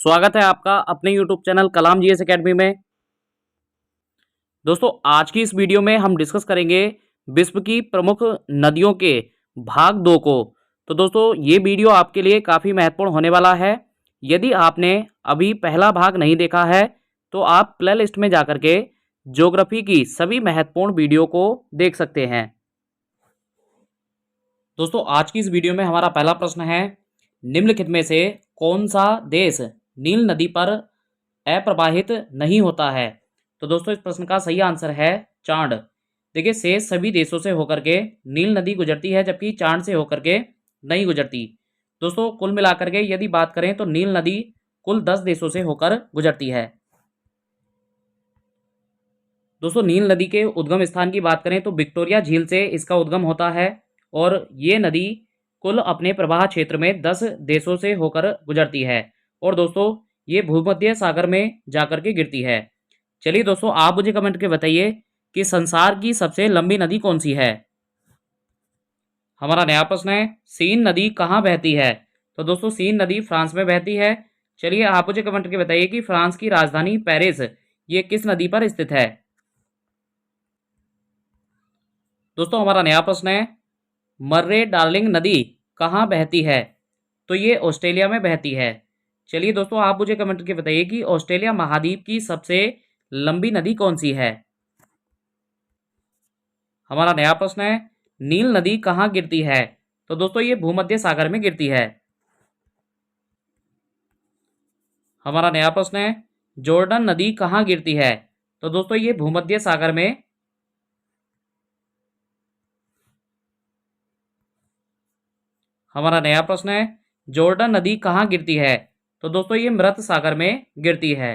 स्वागत है आपका अपने YouTube चैनल कलाम जीएस एकेडमी में। दोस्तों आज की इस वीडियो में हम डिस्कस करेंगे विश्व की प्रमुख नदियों के भाग 2 को। तो दोस्तों ये वीडियो आपके लिए काफ़ी महत्वपूर्ण होने वाला है। यदि आपने अभी पहला भाग नहीं देखा है तो आप प्लेलिस्ट में जाकर के ज्योग्राफी की सभी महत्वपूर्ण वीडियो को देख सकते हैं। दोस्तों आज की इस वीडियो में हमारा पहला प्रश्न है, निम्नलिखित में से कौन सा देश नील नदी पर अप्रवाहित नहीं होता है। तो दोस्तों इस प्रश्न का सही आंसर है चांड। देखिए शेष सभी देशों से होकर के नील नदी गुजरती है जबकि चांड से होकर के नहीं गुजरती। दोस्तों कुल मिलाकर के यदि बात करें तो नील नदी कुल 10 देशों से होकर गुजरती है। दोस्तों नील नदी के उद्गम स्थान की बात करें तो विक्टोरिया झील से इसका उद्गम होता है और ये नदी कुल अपने प्रवाह क्षेत्र में 10 देशों से होकर गुजरती है और दोस्तों ये भूमध्य सागर में जाकर के गिरती है। चलिए दोस्तों आप मुझे कमेंट के बताइए कि संसार की सबसे लंबी नदी कौन सी है। हमारा नया प्रश्न है, सीन नदी कहाँ बहती है। तो दोस्तों सीन नदी फ्रांस में बहती है। चलिए आप मुझे कमेंट के बताइए कि फ्रांस की राजधानी पेरिस ये किस नदी पर स्थित है। दोस्तों हमारा नया प्रश्न है, मर्रे डार्लिंग नदी कहाँ बहती है। तो ये ऑस्ट्रेलिया में बहती है। चलिए दोस्तों आप मुझे कमेंट करके बताइए कि ऑस्ट्रेलिया महाद्वीप की सबसे लंबी नदी कौन सी है। हमारा नया प्रश्न है, नील नदी कहाँ गिरती है। तो दोस्तों ये भूमध्य सागर में गिरती है। हमारा नया प्रश्न है, जॉर्डन नदी कहाँ गिरती है। तो दोस्तों ये भूमध्य सागर में। हमारा नया प्रश्न है, जॉर्डन नदी कहाँ गिरती है। तो दोस्तों ये मृत सागर में गिरती है।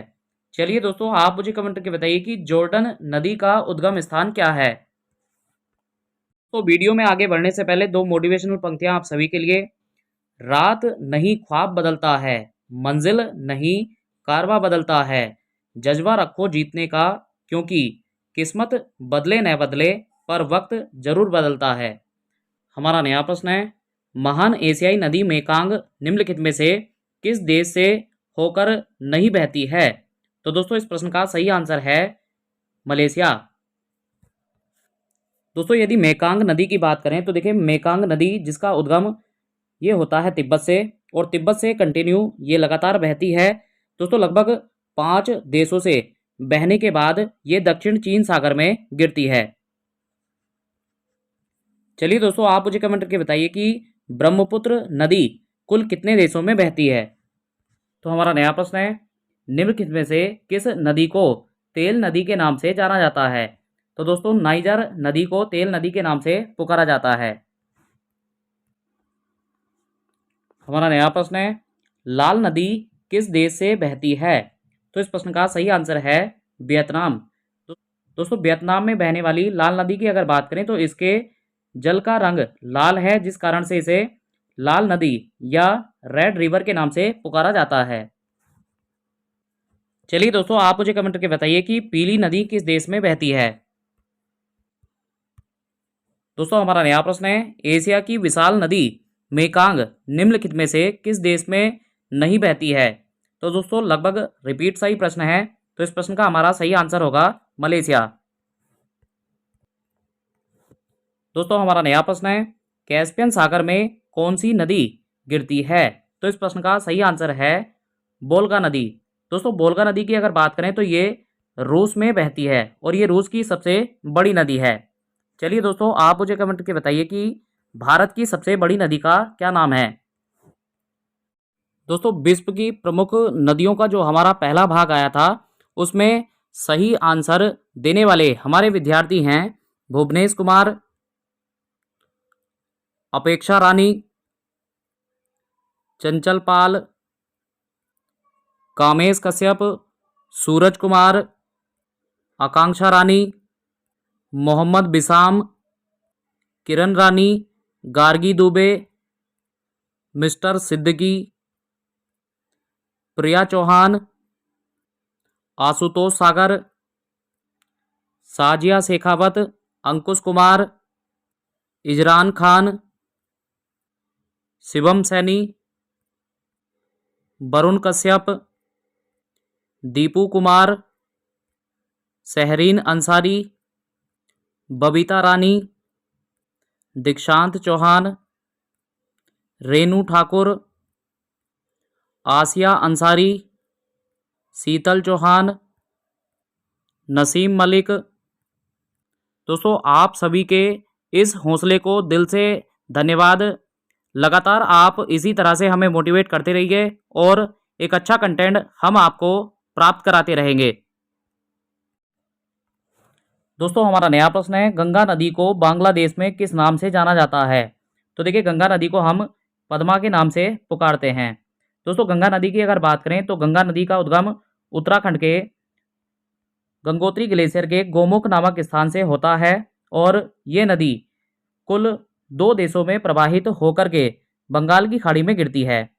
चलिए दोस्तों आप मुझे कमेंट करके बताइए कि जॉर्डन नदी का उद्गम स्थान क्या है। तो वीडियो में आगे बढ़ने से पहले दो मोटिवेशनल पंक्तियां आप सभी के लिए। रात नहीं ख्वाब बदलता है, मंजिल नहीं कारवा बदलता है, जज्बा रखो जीतने का क्योंकि किस्मत बदले न बदले पर वक्त जरूर बदलता है। हमारा नया प्रश्न है, महान एशियाई नदी मेकांग निम्नलिखित में से किस देश से होकर नहीं बहती है। तो दोस्तों इस प्रश्न का सही आंसर है मलेशिया। दोस्तों यदि मेकांग नदी की बात करें तो देखिए मेकांग नदी जिसका उद्गम ये होता है तिब्बत से और तिब्बत से कंटिन्यू ये लगातार बहती है। दोस्तों लगभग 5 देशों से बहने के बाद ये दक्षिण चीन सागर में गिरती है। चलिए दोस्तों आप मुझे कमेंट करके बताइए कि ब्रह्मपुत्र नदी कुल कितने देशों में बहती है। तो हमारा नया प्रश्न है, निम्नलिखित में से किस नदी को तेल नदी के नाम से जाना जाता है। तो दोस्तों नाइजर नदी को तेल नदी के नाम से पुकारा जाता है। हमारा नया प्रश्न है, लाल नदी किस देश से बहती है। तो इस प्रश्न का सही आंसर है वियतनाम। दोस्तों वियतनाम में बहने वाली लाल नदी की अगर बात करें तो इसके जल का रंग लाल है जिस कारण से इसे लाल नदी या रेड रिवर के नाम से पुकारा जाता है। चलिए दोस्तों आप मुझे कमेंट करके बताइए कि पीली नदी किस देश में बहती है। दोस्तों हमारा नया प्रश्न है, एशिया की विशाल नदी मेकांग निम्नलिखित में से किस देश में नहीं बहती है। तो दोस्तों लगभग रिपीट सही प्रश्न है तो इस प्रश्न का हमारा सही आंसर होगा मलेशिया। दोस्तों हमारा नया प्रश्न है, कैस्पियन सागर में कौन सी नदी गिरती है। तो इस प्रश्न का सही आंसर है वोल्गा नदी। दोस्तों वोल्गा नदी की अगर बात करें तो ये रूस में बहती है और ये रूस की सबसे बड़ी नदी है। चलिए दोस्तों आप मुझे कमेंट करके बताइए कि भारत की सबसे बड़ी नदी का क्या नाम है। दोस्तों विश्व की प्रमुख नदियों का जो हमारा पहला भाग आया था उसमें सही आंसर देने वाले हमारे विद्यार्थी हैं भुवनेश कुमार, अपेक्षा रानी, चंचल पाल, कामेश कश्यप, सूरज कुमार, आकांक्षा रानी, मोहम्मद बिसाम, किरण रानी, गार्गी दुबे, मिस्टर सिद्दीकी, प्रिया चौहान, आशुतोष सागर, साजिया शेखावत, अंकुश कुमार, इजरान खान, शिवम सैनी, वरुण कश्यप, दीपू कुमार, सहरीन अंसारी, बबीता रानी, दीक्षांत चौहान, रेनू ठाकुर, आसिया अंसारी, शीतल चौहान, नसीम मलिक। दोस्तों आप सभी के इस हौसले को दिल से धन्यवाद। लगातार आप इसी तरह से हमें मोटिवेट करते रहिए और एक अच्छा कंटेंट हम आपको प्राप्त कराते रहेंगे। दोस्तों हमारा नया प्रश्न है, गंगा नदी को बांग्लादेश में किस नाम से जाना जाता है? तो देखिए गंगा नदी को हम पद्मा के नाम से पुकारते हैं। दोस्तों गंगा नदी की अगर बात करें तो गंगा नदी का उद्गम उत्तराखंड के गंगोत्री ग्लेशियर के गोमुख नामक स्थान से होता है और ये नदी कुल 2 देशों में प्रवाहित होकर के बंगाल की खाड़ी में गिरती है।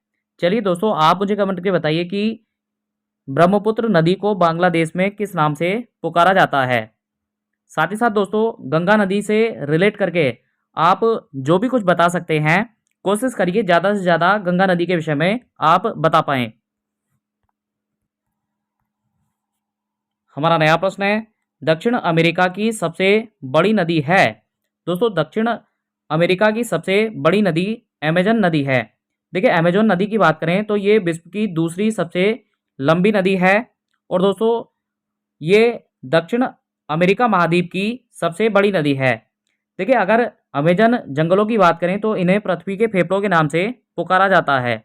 चलिए दोस्तों आप मुझे कमेंट करके बताइए कि ब्रह्मपुत्र नदी को बांग्लादेश में किस नाम से पुकारा जाता है। साथ ही साथ दोस्तों गंगा नदी से रिलेट करके आप जो भी कुछ बता सकते हैं कोशिश करिए ज़्यादा से ज़्यादा गंगा नदी के विषय में आप बता पाएँ। हमारा नया प्रश्न है, दक्षिण अमेरिका की सबसे बड़ी नदी है। दोस्तों दक्षिण अमेरिका की सबसे बड़ी नदी अमेजन नदी है। देखिए अमेजन नदी की बात करें तो ये विश्व की दूसरी सबसे लंबी नदी है और दोस्तों ये दक्षिण अमेरिका महाद्वीप की सबसे बड़ी नदी है। देखिए अगर अमेजन जंगलों की बात करें तो इन्हें पृथ्वी के फेफड़ों के नाम से पुकारा जाता है।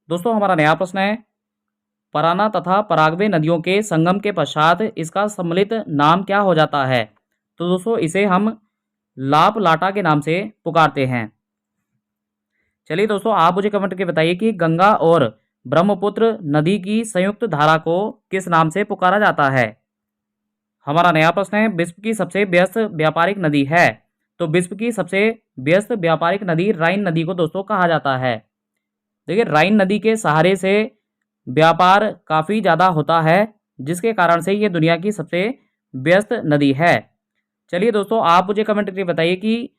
दोस्तों हमारा नया प्रश्न है, पराना तथा पराग्वे नदियों के संगम के पश्चात इसका सम्मिलित नाम क्या हो जाता है? तो दोस्तों इसे हम लाप लाटा के नाम से पुकारते हैं। चलिए दोस्तों आप मुझे कमेंट करके बताइए कि गंगा और ब्रह्मपुत्र नदी की संयुक्त धारा को किस नाम से पुकारा जाता है। हमारा नया प्रश्न है, विश्व की सबसे व्यस्त व्यापारिक नदी है। तो विश्व की सबसे व्यस्त व्यापारिक नदी राइन नदी को दोस्तों कहा जाता है। देखिए राइन नदी के सहारे से व्यापार काफ़ी ज़्यादा होता है जिसके कारण से ये दुनिया की सबसे व्यस्त नदी है। चलिए दोस्तों आप मुझे कमेंट करके बताइए कि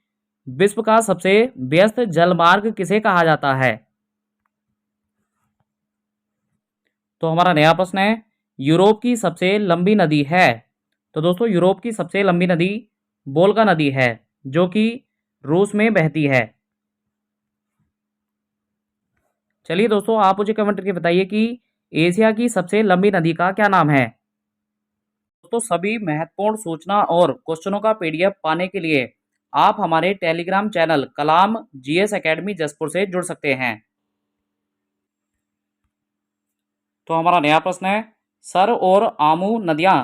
विश्व का सबसे व्यस्त जलमार्ग किसे कहा जाता है। तो हमारा नया प्रश्न है, यूरोप की सबसे लंबी नदी है। तो दोस्तों यूरोप की सबसे लंबी नदी वोल्गा नदी है जो कि रूस में बहती है। चलिए दोस्तों आप मुझे कमेंट करके बताइए कि एशिया की सबसे लंबी नदी का क्या नाम है। दोस्तों सभी महत्वपूर्ण सूचना और क्वेश्चनों का पीडीएफ पाने के लिए आप हमारे टेलीग्राम चैनल कलाम जीएस एकेडमी जसपुर से जुड़ सकते हैं। तो हमारा नया प्रश्न है, सर और आमू नदियां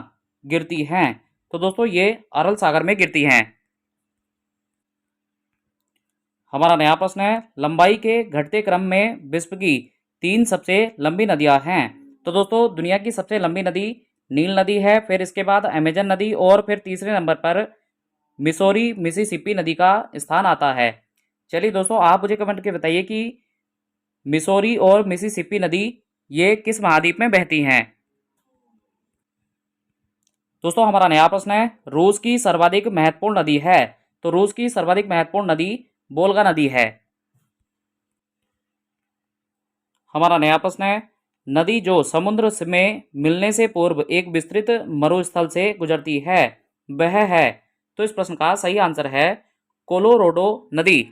गिरती हैं। तो दोस्तों ये अरल सागर में गिरती हैं। हमारा नया प्रश्न है, लंबाई के घटते क्रम में विश्व की 3 सबसे लंबी नदियां हैं। तो दोस्तों दुनिया की सबसे लंबी नदी नील नदी है, फिर इसके बाद अमेजन नदी और फिर तीसरे नंबर पर मिसौरी मिसिसिपी नदी का स्थान आता है। चलिए दोस्तों आप मुझे कमेंट करके बताइए कि मिसौरी और मिसिसिपी नदी ये किस महाद्वीप में बहती हैं। दोस्तों हमारा नया प्रश्न है, रूस की सर्वाधिक महत्वपूर्ण नदी है। तो रूस की सर्वाधिक महत्वपूर्ण नदी वोल्गा नदी है। हमारा नया प्रश्न है, नदी जो समुद्र में मिलने से पूर्व एक विस्तृत मरुस्थल से गुजरती है वह है। तो इस प्रश्न का सही आंसर है कोलोराडो नदी।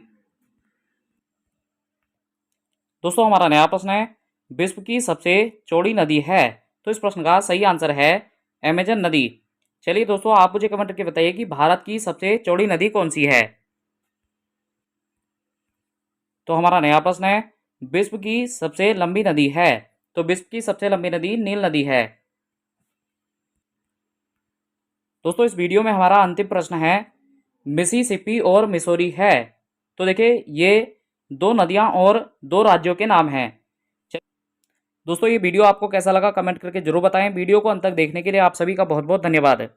दोस्तों हमारा नया प्रश्न है, विश्व की सबसे चौड़ी नदी है। तो इस प्रश्न का सही आंसर है अमेजन नदी। चलिए दोस्तों आप मुझे कमेंट करके बताइए कि भारत की सबसे चौड़ी नदी कौन सी है। तो हमारा नया प्रश्न है, विश्व की सबसे लंबी नदी है। तो विश्व की सबसे लंबी नदी नील नदी है। दोस्तों इस वीडियो में हमारा अंतिम प्रश्न है, मिसिसिपी और मिसौरी है। तो देखिए ये 2 नदियां और 2 राज्यों के नाम हैं। दोस्तों ये वीडियो आपको कैसा लगा कमेंट करके जरूर बताएं। वीडियो को अंत तक देखने के लिए आप सभी का बहुत बहुत धन्यवाद है।